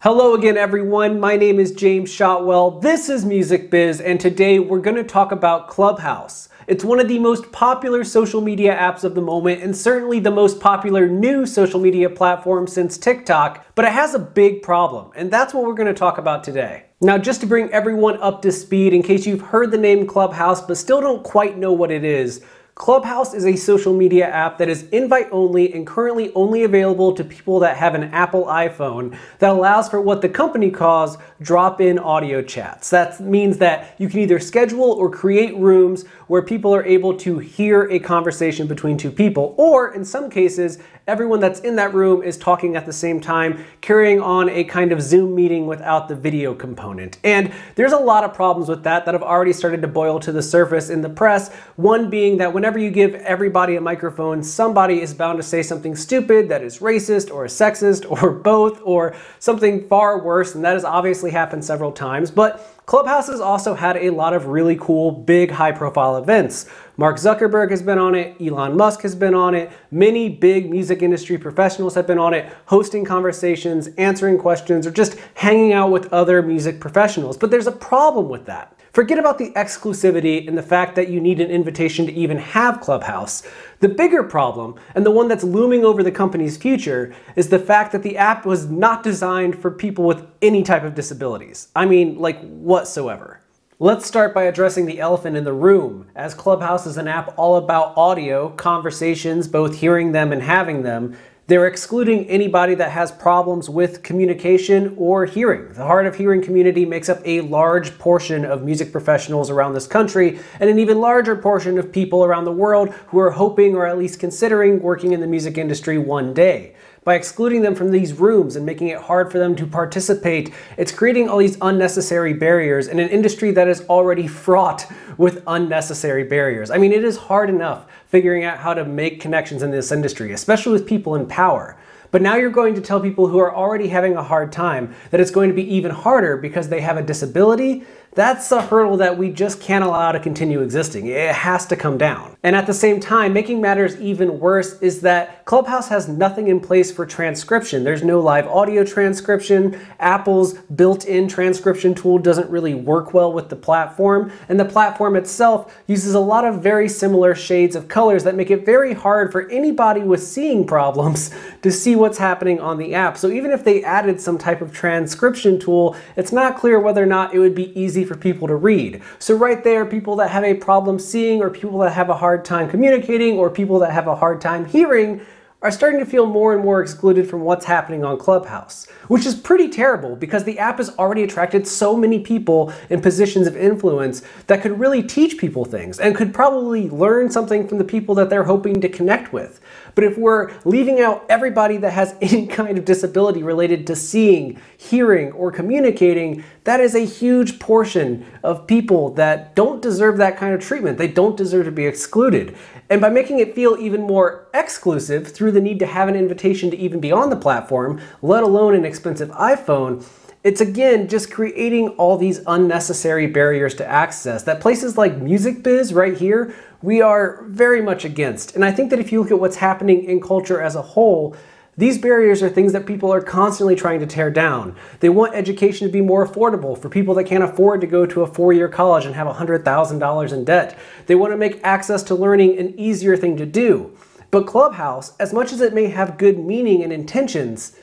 Hello again everyone, my name is James Shotwell, this is Music Biz, and today we're going to talk about Clubhouse. It's one of the most popular social media apps of the moment and certainly the most popular new social media platform since TikTok, but it has a big problem, and that's what we're going to talk about today. Now, just to bring everyone up to speed, in case you've heard the name Clubhouse but still don't quite know what it is, Clubhouse is a social media app that is invite-only and currently only available to people that have an Apple iPhone that allows for what the company calls drop-in audio chats. That means that you can either schedule or create rooms where people are able to hear a conversation between two people, or in some cases, everyone that's in that room is talking at the same time, carrying on a kind of Zoom meeting without the video component. And there's a lot of problems with that have already started to boil to the surface in the press, one being that whenever you give everybody a microphone, somebody is bound to say something stupid that is racist or sexist or both or something far worse, and that has obviously happened several times. But Clubhouse has also had a lot of really cool, big, high-profile events. Mark Zuckerberg has been on it, Elon Musk has been on it, many big music industry professionals have been on it, hosting conversations, answering questions, or just hanging out with other music professionals. But there's a problem with that. Forget about the exclusivity and the fact that you need an invitation to even have Clubhouse. The bigger problem, and the one that's looming over the company's future, is the fact that the app was not designed for people with any type of disabilities. I mean, like whatsoever. Let's start by addressing the elephant in the room, as Clubhouse is an app all about audio, conversations, both hearing them and having them. They're excluding anybody that has problems with communication or hearing. The hard of hearing community makes up a large portion of music professionals around this country, and an even larger portion of people around the world who are hoping or at least considering working in the music industry one day. By excluding them from these rooms and making it hard for them to participate, it's creating all these unnecessary barriers in an industry that is already fraught with unnecessary barriers. I mean, it is hard enough figuring out how to make connections in this industry, especially with people in power. But now you're going to tell people who are already having a hard time that it's going to be even harder because they have a disability? That's a hurdle that we just can't allow to continue existing. It has to come down. And at the same time, making matters even worse is that Clubhouse has nothing in place for transcription. There's no live audio transcription. Apple's built-in transcription tool doesn't really work well with the platform. And the platform itself uses a lot of very similar shades of colors that make it very hard for anybody with seeing problems to see what's happening on the app. So even if they added some type of transcription tool, it's not clear whether or not it would be easy for people to read. So right there, people that have a problem seeing, or people that have a hard time communicating, or people that have a hard time hearing are starting to feel more and more excluded from what's happening on Clubhouse, which is pretty terrible because the app has already attracted so many people in positions of influence that could really teach people things and could probably learn something from the people that they're hoping to connect with. But if we're leaving out everybody that has any kind of disability related to seeing, hearing, or communicating, that is a huge portion of people that don't deserve that kind of treatment. They don't deserve to be excluded. And by making it feel even more exclusive through the need to have an invitation to even be on the platform, let alone an expensive iPhone, it's again just creating all these unnecessary barriers to access that places like Music Biz right here, we are very much against. And I think that if you look at what's happening in culture as a whole, these barriers are things that people are constantly trying to tear down. They want education to be more affordable for people that can't afford to go to a four-year college and have $100,000 in debt. They want to make access to learning an easier thing to do. But Clubhouse, as much as it may have good meaning and intentions,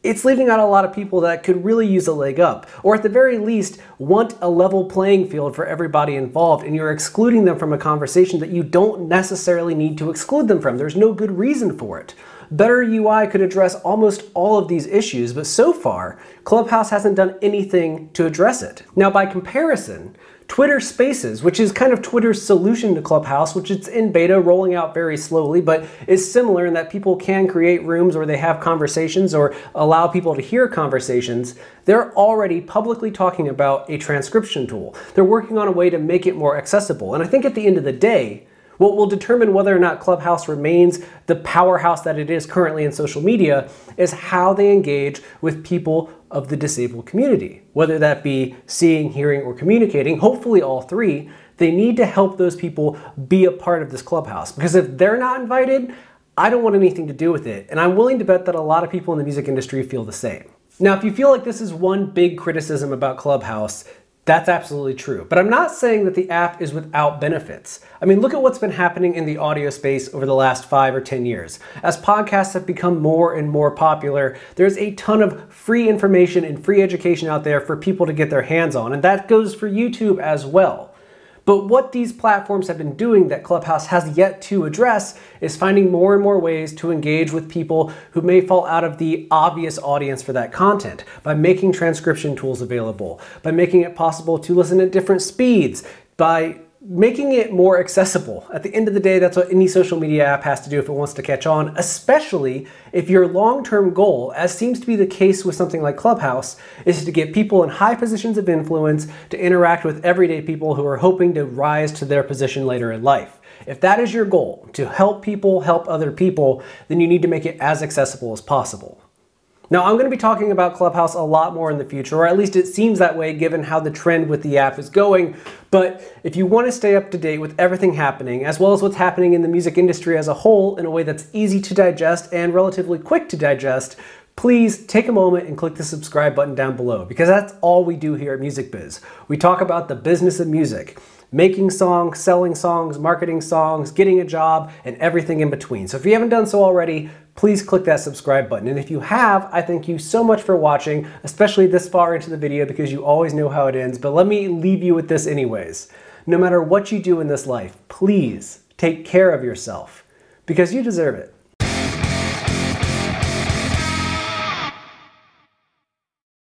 it's leaving out a lot of people that could really use a leg up, or at the very least, want a level playing field for everybody involved, and you're excluding them from a conversation that you don't necessarily need to exclude them from. There's no good reason for it. Better UI could address almost all of these issues, but so far, Clubhouse hasn't done anything to address it. Now, by comparison, Twitter Spaces, which is kind of Twitter's solution to Clubhouse, which it's in beta, rolling out very slowly, but is similar in that people can create rooms where they have conversations or allow people to hear conversations, they're already publicly talking about a transcription tool. They're working on a way to make it more accessible. And I think at the end of the day, what will determine whether or not Clubhouse remains the powerhouse that it is currently in social media is how they engage with people of the disabled community. Whether that be seeing, hearing, or communicating, hopefully all three, they need to help those people be a part of this Clubhouse. Because if they're not invited, I don't want anything to do with it. And I'm willing to bet that a lot of people in the music industry feel the same. Now, if you feel like this is one big criticism about Clubhouse, that's absolutely true. But I'm not saying that the app is without benefits. I mean, look at what's been happening in the audio space over the last 5 or 10 years. As podcasts have become more and more popular, there's a ton of free information and free education out there for people to get their hands on, and that goes for YouTube as well. But what these platforms have been doing that Clubhouse has yet to address is finding more and more ways to engage with people who may fall out of the obvious audience for that content, by making transcription tools available, by making it possible to listen at different speeds, by making it more accessible. At the end of the day, that's what any social media app has to do if it wants to catch on, especially if your long-term goal, as seems to be the case with something like Clubhouse, is to get people in high positions of influence to interact with everyday people who are hoping to rise to their position later in life. If that is your goal, to help people help other people, then you need to make it as accessible as possible. Now, I'm going to be talking about Clubhouse a lot more in the future, or at least it seems that way given how the trend with the app is going. But if you want to stay up to date with everything happening, as well as what's happening in the music industry as a whole in a way that's easy to digest and relatively quick to digest, please take a moment and click the subscribe button down below, because that's all we do here at Music Biz. We talk about the business of music. Making songs, selling songs, marketing songs, getting a job, and everything in between. So if you haven't done so already, please click that subscribe button. And if you have, I thank you so much for watching, especially this far into the video, because you always know how it ends. But let me leave you with this anyways. No matter what you do in this life, please take care of yourself, because you deserve it.